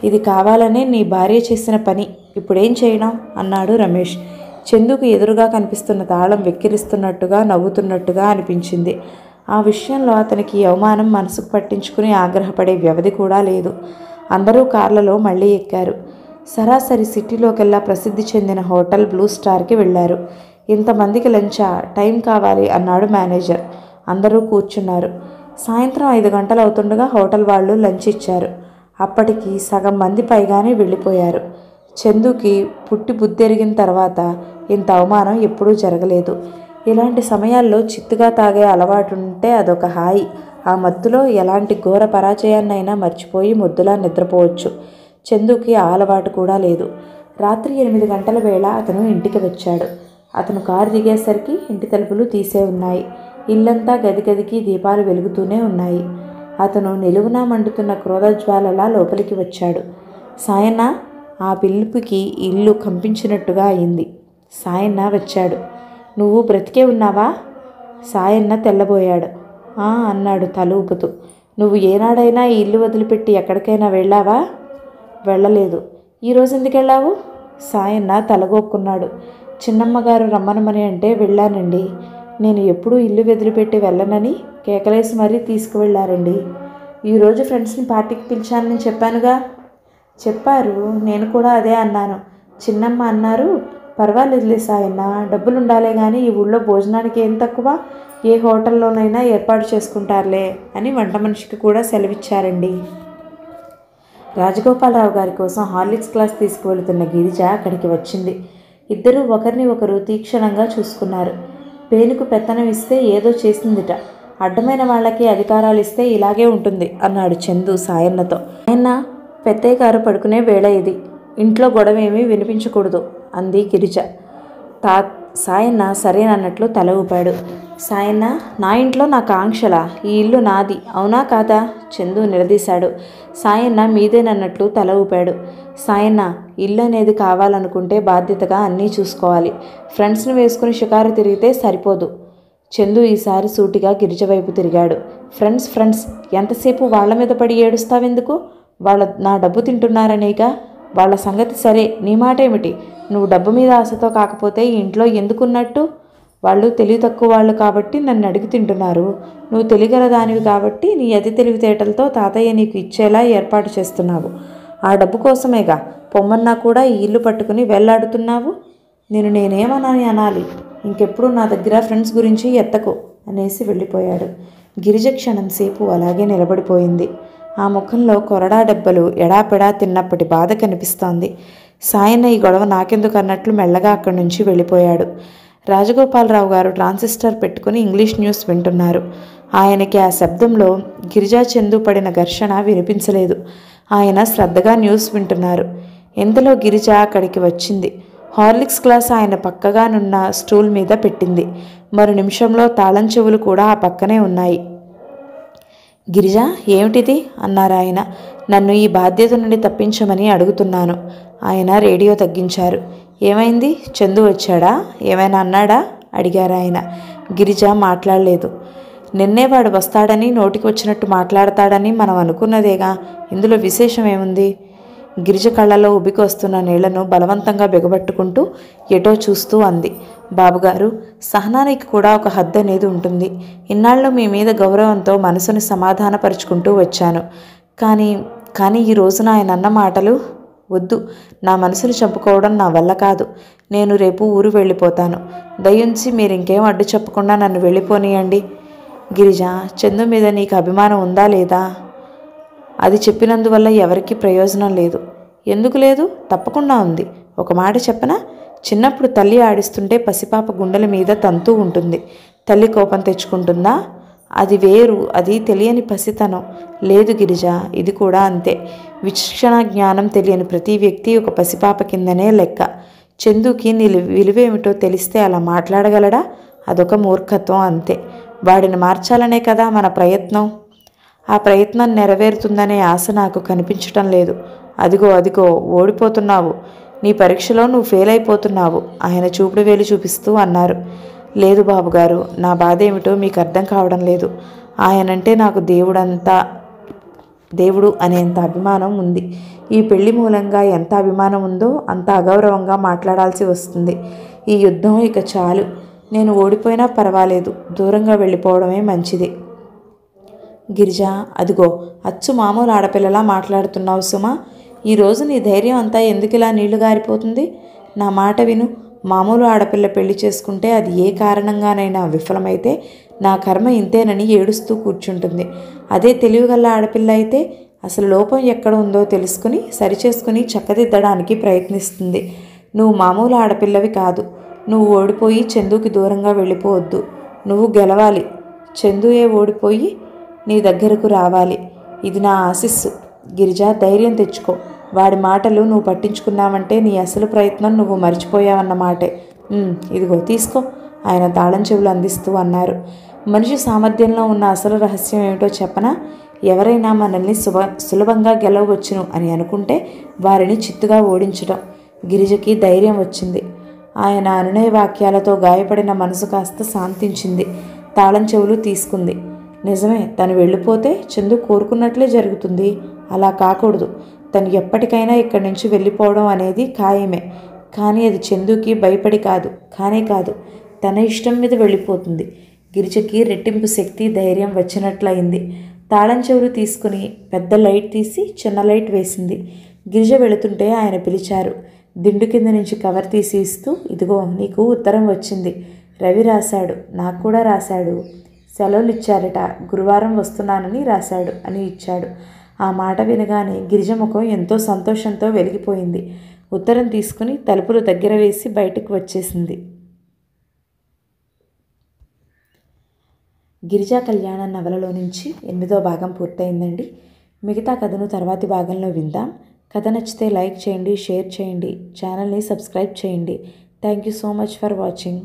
ఇది కావాలనే నీ భార్య చేసిన పని, ఇప్పుడేం చేయడం అన్నాడు రమేష్. చందుకు ఎదురుగా కనిపిస్తున్న తాళం వెక్కిరిస్తున్నట్టుగా నవ్వుతున్నట్టుగా అనిపించింది. ఆ విషయంలో అతనికి అవమానం మనసుకు పట్టించుకుని ఆగ్రహపడే వ్యవధి కూడా లేదు. అందరూ కార్లలో మళ్ళీ ఎక్కారు. సరాసరి సిటీలోకెల్లా ప్రసిద్ధి చెందిన హోటల్ బ్లూ స్టార్కి వెళ్ళారు. ఇంతమందికి లంచా? టైం కావాలి అన్నాడు మేనేజర్. అందరూ కూర్చున్నారు. సాయంత్రం 5 గంటలు అవుతుండగా హోటల్ వాళ్ళు లంచ్ ఇచ్చారు. అప్పటికి సగం మంది పైగానే వెళ్ళిపోయారు. చందుకి పుట్టి బుద్ధెరిగిన తర్వాత ఇంత అవమానం ఎప్పుడూ జరగలేదు. ఇలాంటి సమయాల్లో చిత్తుగా తాగే అలవాటు ఉంటే అదొక హాయి. ఆ మత్తులో ఎలాంటి ఘోర పరాజయాన్నైనా మర్చిపోయి ముద్దులా నిద్రపోవచ్చు. చందుకి ఆ అలవాటు కూడా లేదు. రాత్రి 8 గంటల వేళ అతను ఇంటికి వచ్చాడు. అతను కారు దిగేసరికి ఇంటి తలుపులు తీసే ఉన్నాయి. ఇల్లంతా గదిగదికి దీపాలు వెలుగుతూనే ఉన్నాయి. అతను నిలువునా మండుతున్న క్రోధజ్వాలలా లోపలికి వచ్చాడు. సాయన్న, ఆ పిలుపుకి ఇల్లు కంపించినట్టుగా అయింది. సాయన్న వచ్చాడు. నువ్వు బ్రతికే ఉన్నావా? సాయన్న తెల్లబోయాడు. అన్నాడు తల ఊపుతూ. నువ్వు ఏనాడైనా ఈ ఇల్లు వదిలిపెట్టి ఎక్కడికైనా వెళ్ళావా? వెళ్ళలేదు. ఈరోజు ఎందుకు వెళ్ళావు? సాయన్న తలగొక్కున్నాడు. చిన్నమ్మగారు రమ్మనమని అంటే వెళ్ళానండి. నేను ఎప్పుడూ ఇల్లు వదిలిపెట్టి వెళ్ళనని కేకలేసి మరీ తీసుకువెళ్ళారండి. ఈరోజు ఫ్రెండ్స్ని పార్టీకి పిలిచానని చెప్పానుగా. చెప్పారు, నేను కూడా అదే అన్నాను. చిన్నమ్మ అన్నారు, పర్వాలేదులే సాయన్న, డబ్బులు ఉండాలే కానీ ఈ ఊళ్ళో భోజనానికి ఏం తక్కువ, ఏ హోటల్లోనైనా ఏర్పాటు చేసుకుంటారులే అని వంట మనిషికి కూడా సెలవిచ్చారండి. రాజగోపాలరావు గారి కోసం హార్లిక్స్ గ్లాస్ తీసుకువెళుతున్న గిరిజ అక్కడికి వచ్చింది. ఇద్దరూ ఒకరిని ఒకరు తీక్షణంగా చూసుకున్నారు. పేనుకు పెత్తనం ఇస్తే ఏదో చేసిందిట, అడ్డమైన వాళ్ళకి అధికారాలు ఇస్తే ఇలాగే ఉంటుంది అన్నాడు చందు సాయన్నతో. ఆయన పెద్దయ్య గారు పడుకునే వేళ ఇది, ఇంట్లో గొడవ ఏమీ వినిపించకూడదు అంది గిరిజ. సాయన్న సరేనన్నట్లు తల ఊపాడు. సాయన్న, నా ఇంట్లో నా కాంక్షల, ఈ ఇల్లు నాది అవునా కాదా? చందు నిలదీశాడు. సాయన్న మీదేనన్నట్లు తల ఊపాడు. సాయన్న, ఇల్లు అనేది కావాలనుకుంటే బాధ్యతగా అన్నీ చూసుకోవాలి. ఫ్రెండ్స్ని వేసుకుని షికారు తిరిగితే సరిపోదు. చందు ఈసారి సూటిగా గిరిజ వైపు తిరిగాడు. ఫ్రెండ్స్ ఎంతసేపు వాళ్ళ మీద పడి ఏడుస్తావెందుకు? నా డబ్బు తింటున్నారనేగా. వాళ్ళ సంగతి సరే, నీ మాట ఏమిటి? నువ్వు డబ్బు మీద ఆశతో కాకపోతే ఈ ఇంట్లో ఎందుకున్నట్టు? వాళ్ళు తెలివి తక్కువ వాళ్ళు కాబట్టి నన్ను అడిగి తింటున్నారు. నువ్వు తెలియగల దానివి కాబట్టి నీ అతి తెలివితేటలతో తాతయ్య నీకు ఇచ్చేలా ఏర్పాటు చేస్తున్నావు. ఆ డబ్బు కోసమేగా పొమ్మన్నా కూడా ఈ ఇల్లు పట్టుకుని వెళ్లాడుతున్నావు. నేనేమనని అనాలి? ఇంకెప్పుడు నా దగ్గర ఫ్రెండ్స్ గురించి ఎత్తకు అనేసి వెళ్ళిపోయాడు. గిరిజ క్షణం సేపు అలాగే నిలబడిపోయింది. ఆ ముఖంలో కొరడా దెబ్బలు ఎడాపెడా తిన్నప్పటి బాధ కనిపిస్తోంది. సాయన్న ఈ గొడవ నాకెందుకు అన్నట్లు మెల్లగా అక్కడి నుంచి వెళ్ళిపోయాడు. రాజగోపాలరావు గారు ట్రాన్సిస్టర్ పెట్టుకుని ఇంగ్లీష్ న్యూస్ వింటున్నారు. ఆయనకి ఆ శబ్దంలో గిరిజా చందు పడిన ఘర్షణ వినిపించలేదు. ఆయన శ్రద్ధగా న్యూస్ వింటున్నారు. ఎంతలో గిరిజ అక్కడికి వచ్చింది. హార్లిక్స్ గ్లాస్ ఆయన పక్కగానున్న స్టూల్ మీద పెట్టింది. మరో నిమిషంలో తాళం చెవులు కూడా ఆ పక్కనే ఉన్నాయి. గిరిజ, ఏమిటిది అన్నారు ఆయన. నన్ను ఈ బాధ్యత నుండి తప్పించమని అడుగుతున్నాను. ఆయన రేడియో తగ్గించారు. ఏమైంది? చందు వచ్చాడా? ఏమైనా అన్నాడా అడిగారు ఆయన. గిరిజ మాట్లాడలేదు. నిన్నే వాడు వస్తాడని, నోటికి వచ్చినట్టు మాట్లాడతాడని మనం అనుకున్నదేగా. ఇందులో విశేషం ఏముంది? గిరిజ కళ్ళలో ఉబికి వస్తున్న నీళ్లను బలవంతంగా బిగబట్టుకుంటూ ఎటో చూస్తూ అంది. బాబుగారు, సహనానికి కూడా ఒక హద్దు అనేది ఉంటుంది. ఇన్నాళ్ళు మీ మీద గౌరవంతో మనసుని సమాధానపరుచుకుంటూ వచ్చాను. కానీ ఈ రోజున ఆయన అన్న మాటలు వద్దు. నా మనసును చంపుకోవడం నా వల్ల కాదు. నేను రేపు ఊరు వెళ్ళిపోతాను. దయించి మీరు ఇంకేం అడ్డు చెప్పకుండా నన్ను వెళ్ళిపోనీయండి. గిరిజ, చందు మీద నీకు అభిమానం ఉందా లేదా? అది చెప్పినందువల్ల ఎవరికీ ప్రయోజనం లేదు. ఎందుకు లేదు? తప్పకుండా ఉంది. ఒక మాట చెప్పనా? చిన్నప్పుడు తల్లి ఆడిస్తుంటే పసిపాప గుండెల మీద తంతూ ఉంటుంది. తల్లి కోపం తెచ్చుకుంటుందా? అది వేరు, అది తెలియని పసితనం. లేదు గిరిజ, ఇది కూడా అంతే. విచక్షణ జ్ఞానం తెలియని ప్రతి వ్యక్తి ఒక పసిపాప కిందనే లెక్క. చందుకి నీ విలువేమిటో తెలిస్తే అలా మాట్లాడగలడా? అదొక మూర్ఖత్వం అంతే. వాడిని మార్చాలనే కదా మన ప్రయత్నం. ఆ ప్రయత్నం నెరవేరుతుందనే ఆశ నాకు కనిపించటం లేదు. అదిగో ఓడిపోతున్నావు. నీ పరీక్షలో నువ్వు ఫెయిల్ అయిపోతున్నావు ఆయన చూపుడు వేలు చూపిస్తూ అన్నారు. లేదు బాబుగారు, నా బాధ ఏమిటో మీకు అర్థం కావడం లేదు. ఆయనంటే నాకు దేవుడు అనేంత అభిమానం ఉంది. ఈ పెళ్లి మూలంగా ఎంత అభిమానం ఉందో అంత అగౌరవంగా మాట్లాడాల్సి వస్తుంది. ఈ యుద్ధం ఇక చాలు. నేను ఓడిపోయినా పర్వాలేదు, దూరంగా వెళ్ళిపోవడమే మంచిది. గిరిజ, అదిగో అచ్చు మామూలు ఆడపిల్లలా మాట్లాడుతున్నావు సుమా. ఈరోజు నీ ధైర్యం అంతా ఎందుకు ఇలా నీళ్లు గారిపోతుంది? నా మాట విను. మామూలు ఆడపిల్ల పెళ్లి చేసుకుంటే అది ఏ కారణంగానైనా విఫలమైతే నా కర్మ ఇంతేనని ఏడుస్తూ కూర్చుంటుంది. అదే తెలివిగల ఆడపిల్ల అయితే అసలు లోపం ఎక్కడ ఉందో తెలుసుకుని సరిచేసుకుని చక్కదిద్దడానికి ప్రయత్నిస్తుంది. నువ్వు మామూలు ఆడపిల్లవి కాదు. నువ్వు ఓడిపోయి చందుకి దూరంగా వెళ్ళిపోవద్దు. నువ్వు గెలవాలి. చందుయే ఓడిపోయి నీ దగ్గరకు రావాలి. ఇది నా ఆశీస్సు. గిరిజ, ధైర్యం తెచ్చుకో. వాడి మాటలు నువ్వు పట్టించుకున్నావంటే నీ అసలు ప్రయత్నం నువ్వు మర్చిపోయావన్నమాటే. ఇదిగో తీసుకో ఆయన తాళం చెవులు అందిస్తూ అన్నారు. మనిషి సామర్థ్యంలో ఉన్న అసలు రహస్యం ఏమిటో చెప్పనా? ఎవరైనా మనల్ని సులభంగా గెలవవచ్చును అని అనుకుంటే వారిని చిత్తుగా ఓడించడం. గిరిజకి ధైర్యం వచ్చింది. ఆయన అనునయ వాక్యాలతో గాయపడిన మనసు కాస్త శాంతించింది. తాళం చెవులు తీసుకుంది. నిజమే, తను వెళ్ళిపోతే చందు కోరుకున్నట్లే జరుగుతుంది. అలా కాకూడదు. తను ఎప్పటికైనా ఇక్కడి నుంచి వెళ్ళిపోవడం అనేది ఖాయమే. కానీ అది చందుకి భయపడి కాదు, కాదు, తన ఇష్టం మీద వెళ్ళిపోతుంది. గిరిజకి రెట్టింపు శక్తి, ధైర్యం వచ్చినట్లయింది. తాళం చెవులు తీసుకుని పెద్ద లైట్ తీసి చిన్న లైట్ వేసింది. గిరిజ వెళుతుంటే ఆయన పిలిచారు. దిండు కింద నుంచి కవర్ తీసి ఇస్తూ, ఇదిగో నీకు ఉత్తరం వచ్చింది. రవి రాశాడు, నాకు కూడా రాశాడు. సెలవులు ఇచ్చారట, గురువారం వస్తున్నానని రాశాడు అని ఇచ్చాడు. ఆ మాట వినగానే గిరిజ ముఖం ఎంతో సంతోషంతో వెలిగిపోయింది. ఉత్తరం తీసుకుని తలుపులు దగ్గర వేసి బయటకు వచ్చేసింది. గిరిజా కళ్యాణ నవలలో నుంచి 8వ భాగం పూర్తయిందండి. మిగతా కథను తర్వాతి భాగంలో విందాం. కథ నచ్చితే లైక్ చేయండి, షేర్ చేయండి, ఛానల్ని సబ్స్క్రైబ్ చేయండి. Thank you so much for watching.